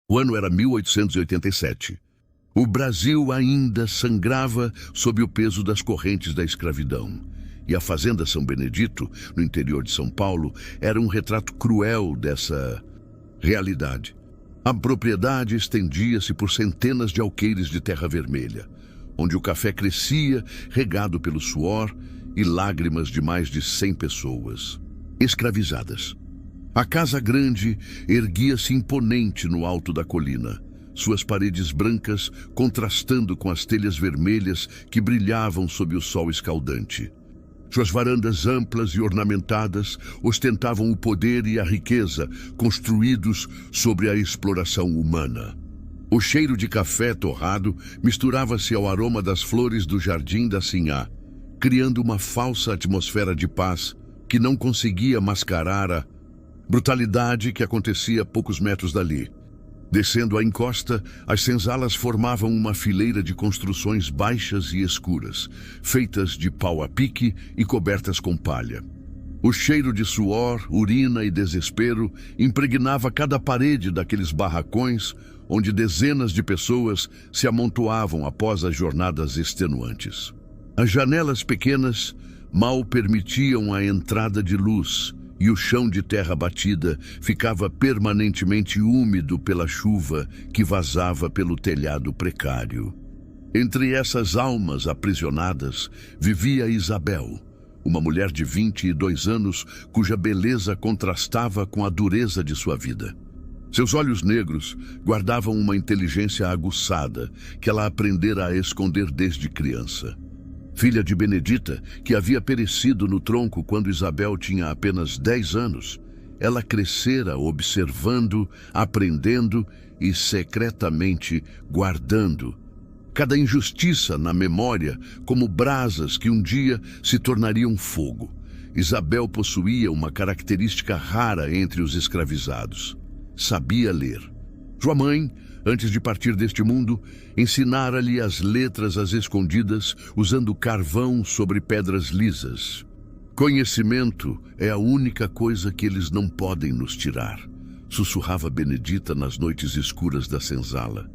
O ano era 1887. O Brasil ainda sangrava sob o peso das correntes da escravidão. E a Fazenda São Benedito, no interior de São Paulo, era um retrato cruel dessa realidade. A propriedade estendia-se por centenas de alqueires de terra vermelha, onde o café crescia, regado pelo suor e lágrimas de mais de 100 pessoas, escravizadas. A Casa Grande erguia-se imponente no alto da colina, suas paredes brancas contrastando com as telhas vermelhas que brilhavam sob o sol escaldante. Suas varandas amplas e ornamentadas ostentavam o poder e a riqueza construídos sobre a exploração humana. O cheiro de café torrado misturava-se ao aroma das flores do jardim da Sinhá, criando uma falsa atmosfera de paz que não conseguia mascarar a brutalidade que acontecia a poucos metros dali. Descendo a encosta, as senzalas formavam uma fileira de construções baixas e escuras, feitas de pau a pique e cobertas com palha. O cheiro de suor, urina e desespero impregnava cada parede daqueles barracões onde dezenas de pessoas se amontoavam após as jornadas extenuantes. As janelas pequenas mal permitiam a entrada de luz, e o chão de terra batida ficava permanentemente úmido pela chuva que vazava pelo telhado precário. Entre essas almas aprisionadas vivia Isabel, uma mulher de 22 anos cuja beleza contrastava com a dureza de sua vida. Seus olhos negros guardavam uma inteligência aguçada que ela aprendera a esconder desde criança. Filha de Benedita, que havia perecido no tronco quando Isabel tinha apenas 10 anos, ela crescera observando, aprendendo e secretamente guardando cada injustiça na memória como brasas que um dia se tornariam fogo. Isabel possuía uma característica rara entre os escravizados: sabia ler. Sua mãe, antes de partir deste mundo, ensinara-lhe as letras às escondidas, usando carvão sobre pedras lisas. Conhecimento é a única coisa que eles não podem nos tirar, sussurrava Benedita nas noites escuras da senzala.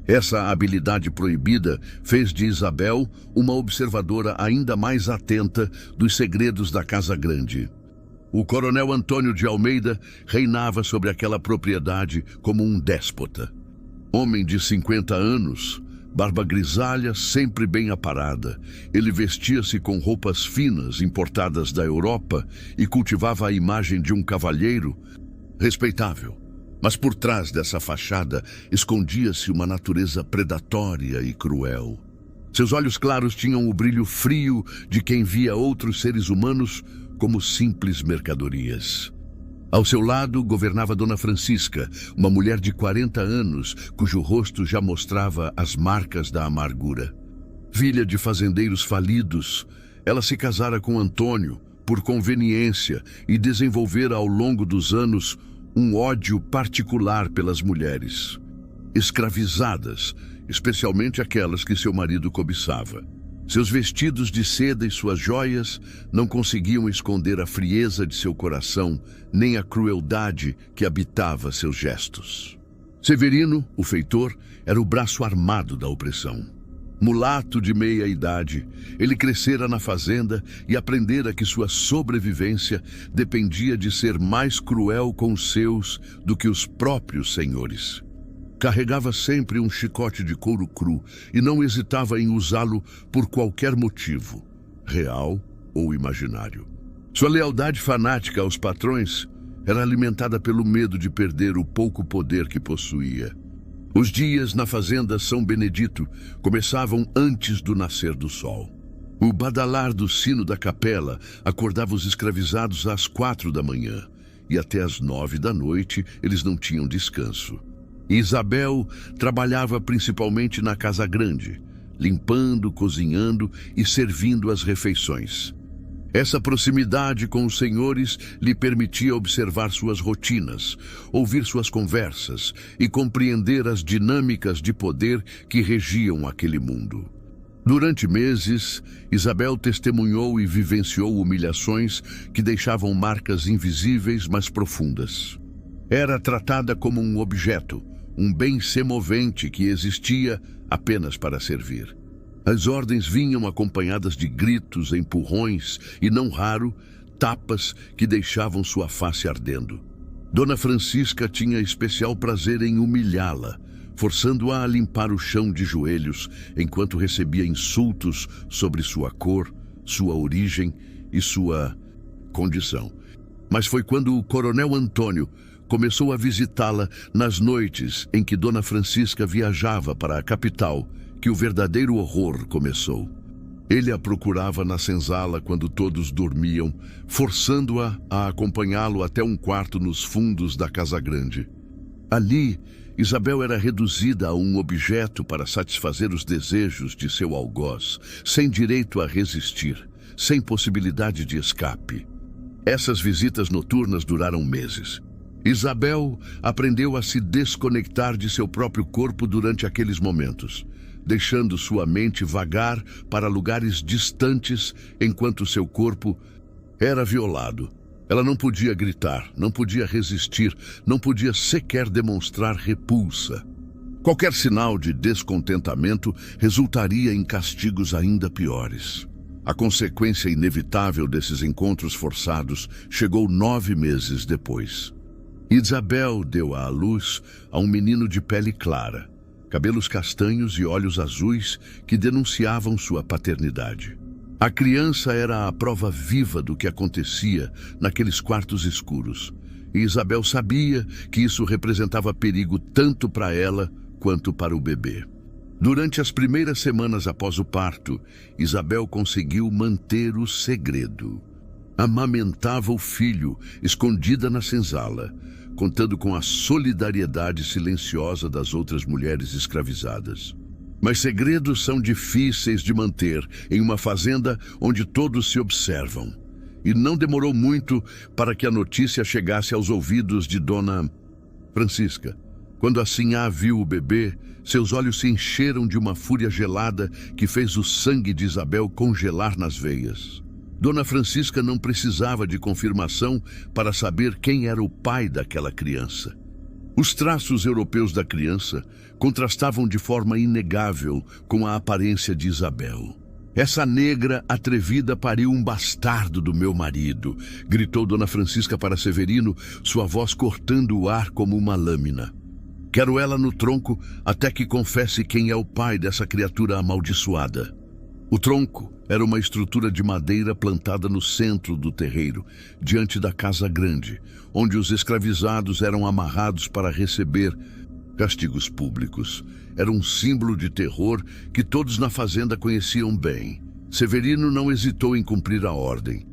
Essa habilidade proibida fez de Isabel uma observadora ainda mais atenta dos segredos da Casa Grande. O coronel Antônio de Almeida reinava sobre aquela propriedade como um déspota. Homem de 50 anos, barba grisalha, sempre bem aparada, ele vestia-se com roupas finas importadas da Europa e cultivava a imagem de um cavalheiro respeitável. Mas por trás dessa fachada escondia-se uma natureza predatória e cruel. Seus olhos claros tinham o brilho frio de quem via outros seres humanos como simples mercadorias. Ao seu lado governava Dona Francisca, uma mulher de 40 anos, cujo rosto já mostrava as marcas da amargura. Filha de fazendeiros falidos, ela se casara com Antônio por conveniência e desenvolvera ao longo dos anos um ódio particular pelas mulheres escravizadas, especialmente aquelas que seu marido cobiçava. Seus vestidos de seda e suas joias não conseguiam esconder a frieza de seu coração, nem a crueldade que habitava seus gestos. Severino, o feitor, era o braço armado da opressão. Mulato de meia-idade, ele crescera na fazenda e aprendera que sua sobrevivência dependia de ser mais cruel com os seus do que os próprios senhores. Carregava sempre um chicote de couro cru e não hesitava em usá-lo por qualquer motivo, real ou imaginário. Sua lealdade fanática aos patrões era alimentada pelo medo de perder o pouco poder que possuía. Os dias na fazenda São Benedito começavam antes do nascer do sol. O badalar do sino da capela acordava os escravizados às 4 da manhã e até às 9 da noite eles não tinham descanso. Isabel trabalhava principalmente na Casa Grande, limpando, cozinhando e servindo as refeições. Essa proximidade com os senhores lhe permitia observar suas rotinas, ouvir suas conversas e compreender as dinâmicas de poder que regiam aquele mundo. Durante meses, Isabel testemunhou e vivenciou humilhações que deixavam marcas invisíveis, mas profundas. Era tratada como um objeto, um bem semovente que existia apenas para servir. As ordens vinham acompanhadas de gritos, empurrões e, não raro, tapas que deixavam sua face ardendo. Dona Francisca tinha especial prazer em humilhá-la, forçando-a a limpar o chão de joelhos enquanto recebia insultos sobre sua cor, sua origem e sua condição. Mas foi quando o coronel Antônio começou a visitá-la nas noites em que Dona Francisca viajava para a capital que o verdadeiro horror começou. Ele a procurava na senzala quando todos dormiam, forçando-a a acompanhá-lo até um quarto nos fundos da Casa Grande. Ali, Isabel era reduzida a um objeto para satisfazer os desejos de seu algoz, sem direito a resistir, sem possibilidade de escape. Essas visitas noturnas duraram meses. Isabel aprendeu a se desconectar de seu próprio corpo durante aqueles momentos, deixando sua mente vagar para lugares distantes enquanto seu corpo era violado. Ela não podia gritar, não podia resistir, não podia sequer demonstrar repulsa. Qualquer sinal de descontentamento resultaria em castigos ainda piores. A consequência inevitável desses encontros forçados chegou 9 meses depois. Isabel deu à luz a um menino de pele clara, cabelos castanhos e olhos azuis que denunciavam sua paternidade. A criança era a prova viva do que acontecia naqueles quartos escuros, e Isabel sabia que isso representava perigo tanto para ela quanto para o bebê. Durante as primeiras semanas após o parto, Isabel conseguiu manter o segredo. Amamentava o filho, escondida na senzala, contando com a solidariedade silenciosa das outras mulheres escravizadas. Mas segredos são difíceis de manter em uma fazenda onde todos se observam. E não demorou muito para que a notícia chegasse aos ouvidos de Dona Francisca. Quando a sinhá viu o bebê, seus olhos se encheram de uma fúria gelada que fez o sangue de Isabel congelar nas veias. Dona Francisca não precisava de confirmação para saber quem era o pai daquela criança. Os traços europeus da criança contrastavam de forma inegável com a aparência de Isabel. "Essa negra atrevida pariu um bastardo do meu marido", gritou Dona Francisca para Severino, sua voz cortando o ar como uma lâmina. "Quero ela no tronco até que confesse quem é o pai dessa criatura amaldiçoada." O tronco era uma estrutura de madeira plantada no centro do terreiro, diante da Casa Grande, onde os escravizados eram amarrados para receber castigos públicos. Era um símbolo de terror que todos na fazenda conheciam bem. Severino não hesitou em cumprir a ordem.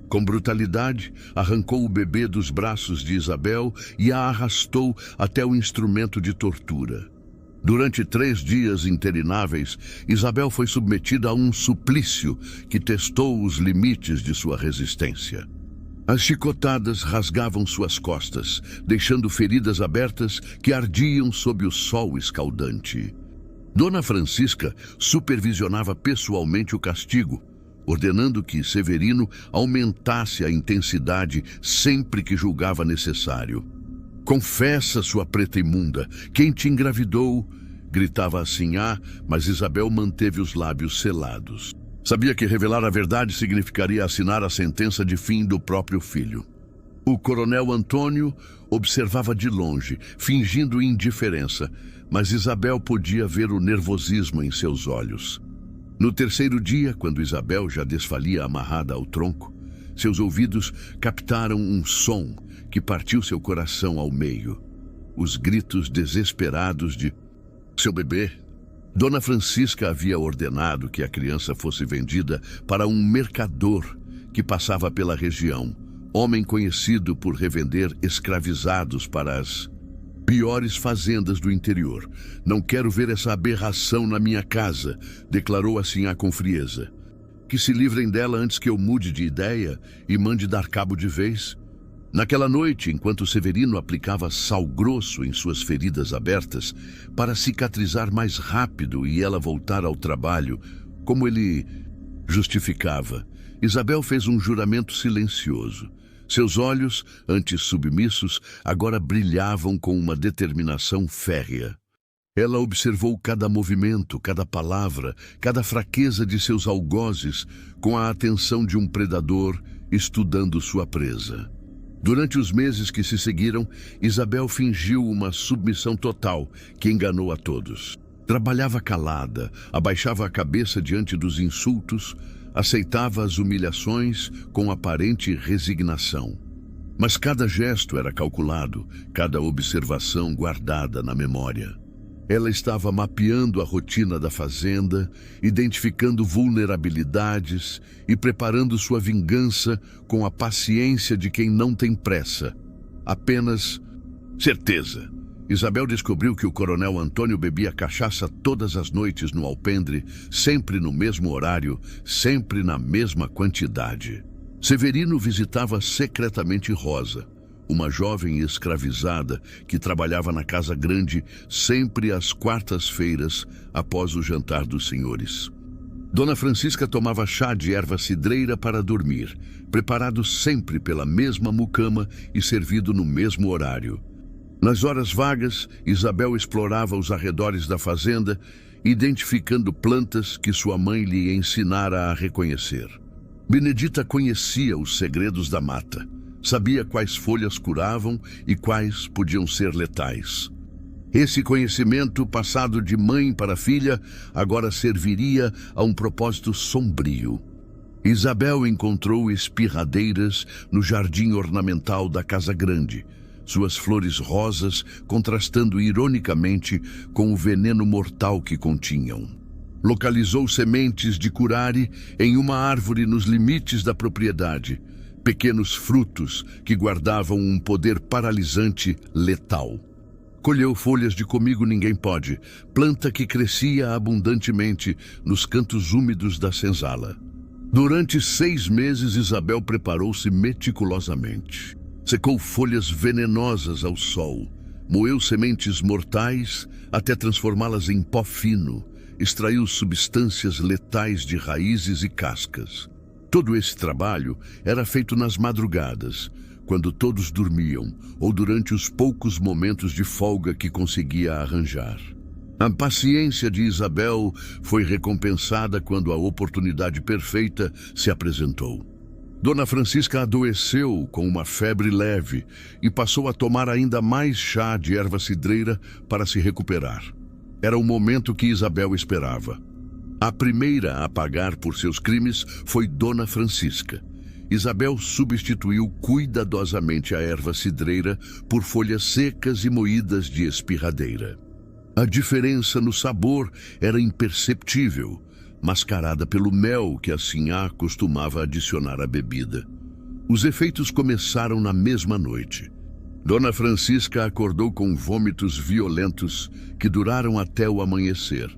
Com brutalidade, arrancou o bebê dos braços de Isabel e a arrastou até o instrumento de tortura. Durante 3 dias intermináveis, Isabel foi submetida a um suplício que testou os limites de sua resistência. As chicotadas rasgavam suas costas, deixando feridas abertas que ardiam sob o sol escaldante. Dona Francisca supervisionava pessoalmente o castigo, ordenando que Severino aumentasse a intensidade sempre que julgava necessário. "Confessa, sua preta imunda, quem te engravidou?", gritava a sinhá, mas Isabel manteve os lábios selados. Sabia que revelar a verdade significaria assinar a sentença de fim do próprio filho. O coronel Antônio observava de longe, fingindo indiferença, mas Isabel podia ver o nervosismo em seus olhos. No terceiro dia, quando Isabel já desfalia amarrada ao tronco, seus ouvidos captaram um som que partiu seu coração ao meio. Os gritos desesperados de seu bebê. Dona Francisca havia ordenado que a criança fosse vendida para um mercador que passava pela região, homem conhecido por revender escravizados para as piores fazendas do interior. "Não quero ver essa aberração na minha casa", declarou a sinhá com frieza. "Que se livrem dela antes que eu mude de ideia e mande dar cabo de vez." Naquela noite, enquanto Severino aplicava sal grosso em suas feridas abertas para cicatrizar mais rápido e ela voltar ao trabalho, como ele justificava, Isabel fez um juramento silencioso. Seus olhos, antes submissos, agora brilhavam com uma determinação férrea. Ela observou cada movimento, cada palavra, cada fraqueza de seus algozes com a atenção de um predador estudando sua presa. Durante os meses que se seguiram, Isabel fingiu uma submissão total que enganou a todos. Trabalhava calada, abaixava a cabeça diante dos insultos, aceitava as humilhações com aparente resignação. Mas cada gesto era calculado, cada observação guardada na memória. Ela estava mapeando a rotina da fazenda, identificando vulnerabilidades e preparando sua vingança com a paciência de quem não tem pressa. Apenas certeza. Isabel descobriu que o coronel Antônio bebia cachaça todas as noites no alpendre, sempre no mesmo horário, sempre na mesma quantidade. Severino visitava secretamente Rosa, uma jovem escravizada que trabalhava na Casa Grande sempre às quartas-feiras após o jantar dos senhores. Dona Francisca tomava chá de erva cidreira para dormir, preparado sempre pela mesma mucama e servido no mesmo horário. Nas horas vagas, Isabel explorava os arredores da fazenda, identificando plantas que sua mãe lhe ensinara a reconhecer. Benedita conhecia os segredos da mata. Sabia quais folhas curavam e quais podiam ser letais. Esse conhecimento, passado de mãe para filha, agora serviria a um propósito sombrio. Isabel encontrou espirradeiras no jardim ornamental da Casa Grande, suas flores rosas contrastando ironicamente com o veneno mortal que continham. Localizou sementes de curare em uma árvore nos limites da propriedade, pequenos frutos que guardavam um poder paralisante letal. Colheu folhas de comigo ninguém pode, planta que crescia abundantemente nos cantos úmidos da senzala. Durante 6 meses, Isabel preparou-se meticulosamente. Secou folhas venenosas ao sol, moeu sementes mortais até transformá-las em pó fino, extraiu substâncias letais de raízes e cascas. Todo esse trabalho era feito nas madrugadas, quando todos dormiam, ou durante os poucos momentos de folga que conseguia arranjar. A paciência de Isabel foi recompensada quando a oportunidade perfeita se apresentou. Dona Francisca adoeceu com uma febre leve e passou a tomar ainda mais chá de erva cidreira para se recuperar. Era o momento que Isabel esperava. A primeira a pagar por seus crimes foi Dona Francisca. Isabel substituiu cuidadosamente a erva cidreira por folhas secas e moídas de espirradeira. A diferença no sabor era imperceptível, mascarada pelo mel que a sinhá costumava adicionar à bebida. Os efeitos começaram na mesma noite. Dona Francisca acordou com vômitos violentos que duraram até o amanhecer.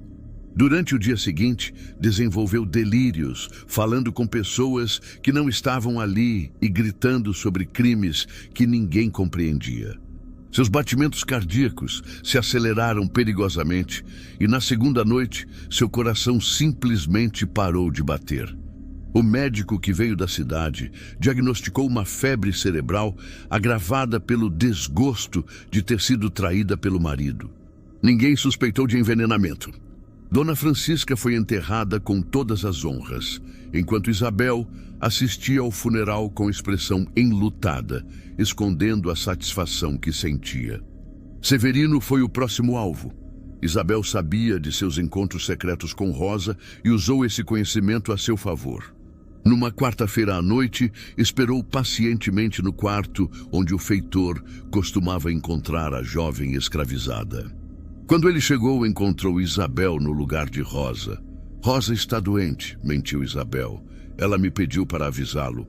Durante o dia seguinte, desenvolveu delírios, falando com pessoas que não estavam ali e gritando sobre crimes que ninguém compreendia. Seus batimentos cardíacos se aceleraram perigosamente e na segunda noite, seu coração simplesmente parou de bater. O médico que veio da cidade diagnosticou uma febre cerebral agravada pelo desgosto de ter sido traída pelo marido. Ninguém suspeitou de envenenamento. Dona Francisca foi enterrada com todas as honras, enquanto Isabel assistia ao funeral com expressão enlutada, escondendo a satisfação que sentia. Severino foi o próximo alvo. Isabel sabia de seus encontros secretos com Rosa e usou esse conhecimento a seu favor. Numa quarta-feira à noite, esperou pacientemente no quarto onde o feitor costumava encontrar a jovem escravizada. Quando ele chegou, encontrou Isabel no lugar de Rosa. Rosa está doente, mentiu Isabel. Ela me pediu para avisá-lo.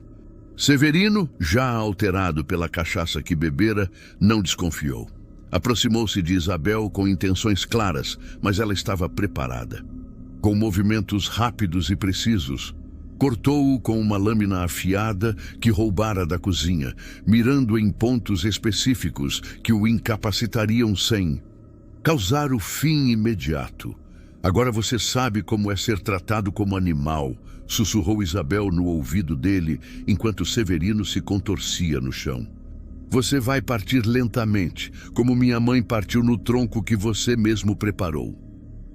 Severino, já alterado pela cachaça que bebera, não desconfiou. Aproximou-se de Isabel com intenções claras, mas ela estava preparada. Com movimentos rápidos e precisos, cortou-o com uma lâmina afiada que roubara da cozinha, mirando em pontos específicos que o incapacitariam sem causar o fim imediato. Agora você sabe como é ser tratado como animal, sussurrou Isabel no ouvido dele, enquanto Severino se contorcia no chão. Você vai partir lentamente, como minha mãe partiu no tronco que você mesmo preparou.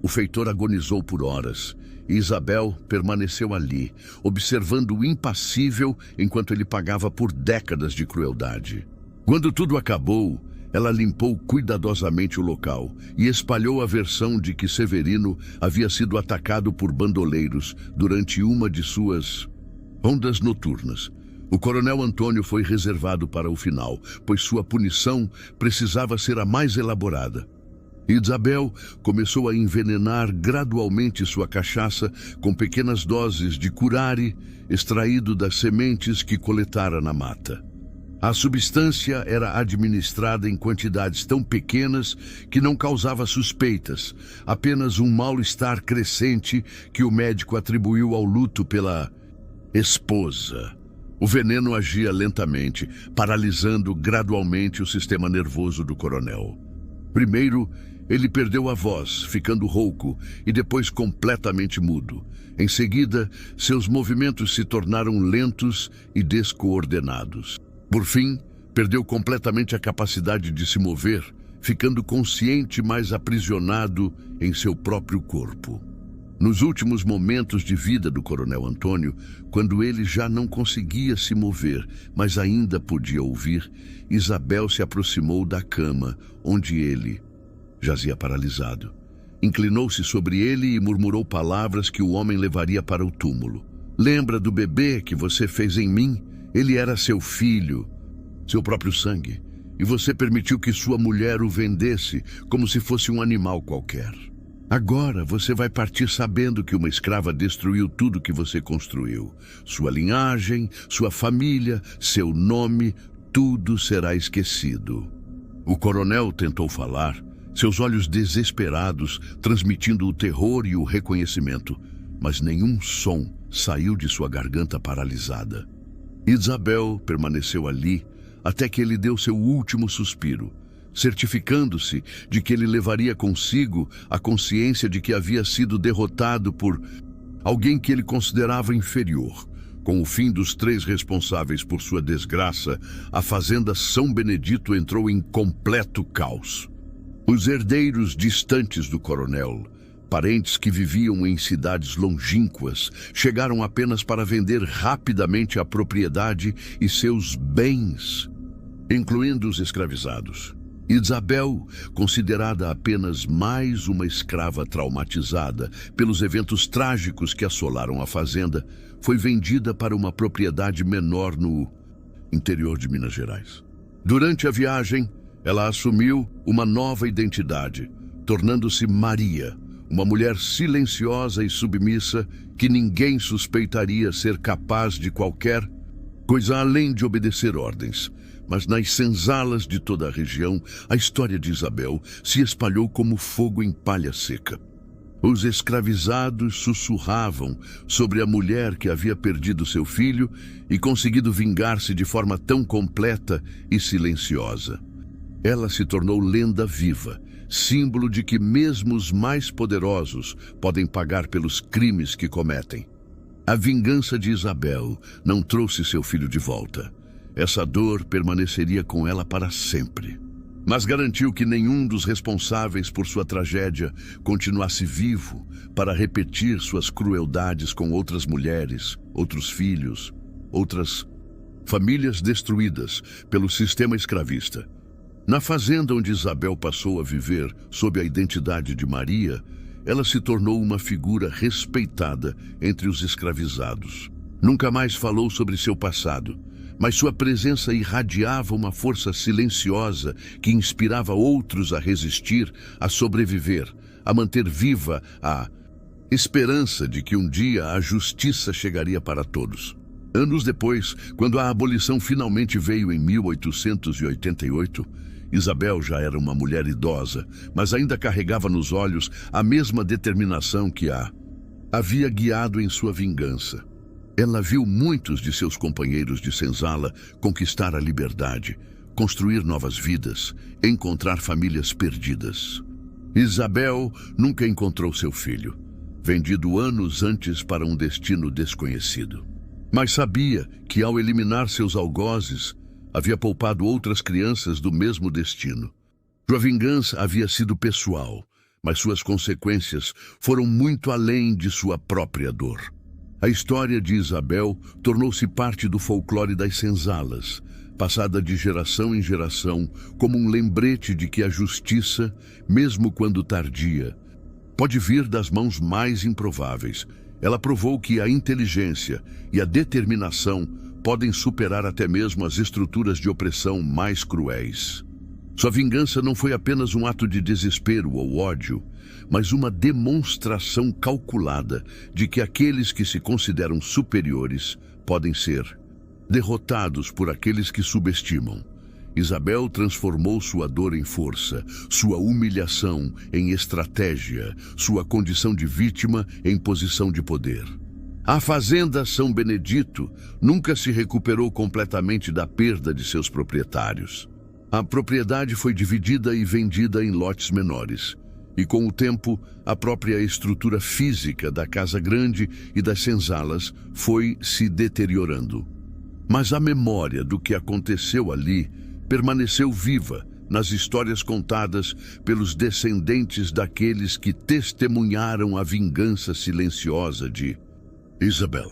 O feitor agonizou por horas, e Isabel permaneceu ali, observando-o impassível enquanto ele pagava por décadas de crueldade. Quando tudo acabou, ela limpou cuidadosamente o local e espalhou a versão de que Severino havia sido atacado por bandoleiros durante uma de suas rondas noturnas. O coronel Antônio foi reservado para o final, pois sua punição precisava ser a mais elaborada. Isabel começou a envenenar gradualmente sua cachaça com pequenas doses de curare extraído das sementes que coletara na mata. A substância era administrada em quantidades tão pequenas que não causava suspeitas, apenas um mal-estar crescente que o médico atribuiu ao luto pela esposa. O veneno agia lentamente, paralisando gradualmente o sistema nervoso do coronel. Primeiro, ele perdeu a voz, ficando rouco, e depois completamente mudo. Em seguida, seus movimentos se tornaram lentos e descoordenados. Por fim, perdeu completamente a capacidade de se mover, ficando consciente, mas aprisionado em seu próprio corpo. Nos últimos momentos de vida do coronel Antônio, quando ele já não conseguia se mover, mas ainda podia ouvir, Isabel se aproximou da cama, onde ele jazia paralisado. Inclinou-se sobre ele e murmurou palavras que o homem levaria para o túmulo. Lembra do bebê que você fez em mim? Ele era seu filho, seu próprio sangue, e você permitiu que sua mulher o vendesse como se fosse um animal qualquer. Agora você vai partir sabendo que uma escrava destruiu tudo que você construiu. Sua linhagem, sua família, seu nome, tudo será esquecido. O coronel tentou falar, seus olhos desesperados, transmitindo o terror e o reconhecimento, mas nenhum som saiu de sua garganta paralisada. Isabel permaneceu ali até que ele deu seu último suspiro, certificando-se de que ele levaria consigo a consciência de que havia sido derrotado por alguém que ele considerava inferior. Com o fim dos 3 responsáveis por sua desgraça, a fazenda São Benedito entrou em completo caos. Os herdeiros distantes do coronel, parentes que viviam em cidades longínquas, chegaram apenas para vender rapidamente a propriedade e seus bens, incluindo os escravizados. Isabel, considerada apenas mais uma escrava traumatizada pelos eventos trágicos que assolaram a fazenda, foi vendida para uma propriedade menor no interior de Minas Gerais. Durante a viagem, ela assumiu uma nova identidade, tornando-se Maria, uma mulher silenciosa e submissa que ninguém suspeitaria ser capaz de qualquer coisa além de obedecer ordens. Mas nas senzalas de toda a região, a história de Isabel se espalhou como fogo em palha seca. Os escravizados sussurravam sobre a mulher que havia perdido seu filho e conseguido vingar-se de forma tão completa e silenciosa. Ela se tornou lenda viva, símbolo de que mesmo os mais poderosos podem pagar pelos crimes que cometem. A vingança de Isabel não trouxe seu filho de volta. Essa dor permaneceria com ela para sempre. Mas garantiu que nenhum dos responsáveis por sua tragédia continuasse vivo para repetir suas crueldades com outras mulheres, outros filhos, outras famílias destruídas pelo sistema escravista. Na fazenda onde Isabel passou a viver sob a identidade de Maria, ela se tornou uma figura respeitada entre os escravizados. Nunca mais falou sobre seu passado, mas sua presença irradiava uma força silenciosa que inspirava outros a resistir, a sobreviver, a manter viva a esperança de que um dia a justiça chegaria para todos. Anos depois, quando a abolição finalmente veio em 1888, Isabel já era uma mulher idosa, mas ainda carregava nos olhos a mesma determinação que a havia guiado em sua vingança. Ela viu muitos de seus companheiros de senzala conquistar a liberdade, construir novas vidas, encontrar famílias perdidas. Isabel nunca encontrou seu filho, vendido anos antes para um destino desconhecido. Mas sabia que, ao eliminar seus algozes, havia poupado outras crianças do mesmo destino. Sua vingança havia sido pessoal, mas suas consequências foram muito além de sua própria dor. A história de Isabel tornou-se parte do folclore das senzalas, passada de geração em geração como um lembrete de que a justiça, mesmo quando tardia, pode vir das mãos mais improváveis. Ela provou que a inteligência e a determinação podem superar até mesmo as estruturas de opressão mais cruéis. Sua vingança não foi apenas um ato de desespero ou ódio, mas uma demonstração calculada de que aqueles que se consideram superiores podem ser derrotados por aqueles que subestimam. Isabel transformou sua dor em força, sua humilhação em estratégia, sua condição de vítima em posição de poder. A fazenda São Benedito nunca se recuperou completamente da perda de seus proprietários. A propriedade foi dividida e vendida em lotes menores, e com o tempo, a própria estrutura física da casa grande e das senzalas foi se deteriorando. Mas a memória do que aconteceu ali permaneceu viva nas histórias contadas pelos descendentes daqueles que testemunharam a vingança silenciosa de Isabel.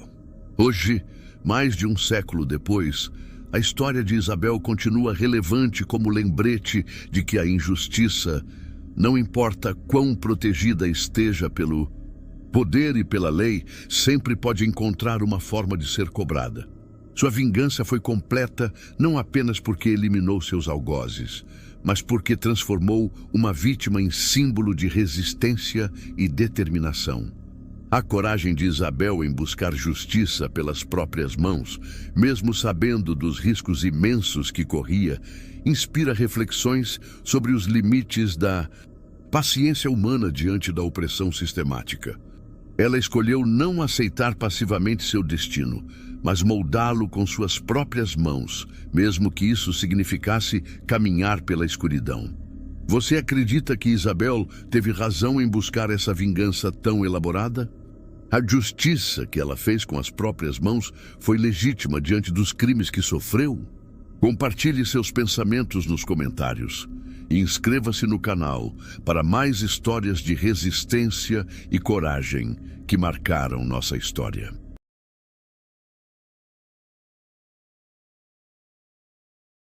Hoje, mais de um século depois, a história de Isabel continua relevante como lembrete de que a injustiça, não importa quão protegida esteja pelo poder e pela lei, sempre pode encontrar uma forma de ser cobrada. Sua vingança foi completa não apenas porque eliminou seus algozes, mas porque transformou uma vítima em símbolo de resistência e determinação. A coragem de Isabel em buscar justiça pelas próprias mãos, mesmo sabendo dos riscos imensos que corria, inspira reflexões sobre os limites da paciência humana diante da opressão sistemática. Ela escolheu não aceitar passivamente seu destino, mas moldá-lo com suas próprias mãos, mesmo que isso significasse caminhar pela escuridão. Você acredita que Isabel teve razão em buscar essa vingança tão elaborada? A justiça que ela fez com as próprias mãos foi legítima diante dos crimes que sofreu? Compartilhe seus pensamentos nos comentários e inscreva-se no canal para mais histórias de resistência e coragem que marcaram nossa história.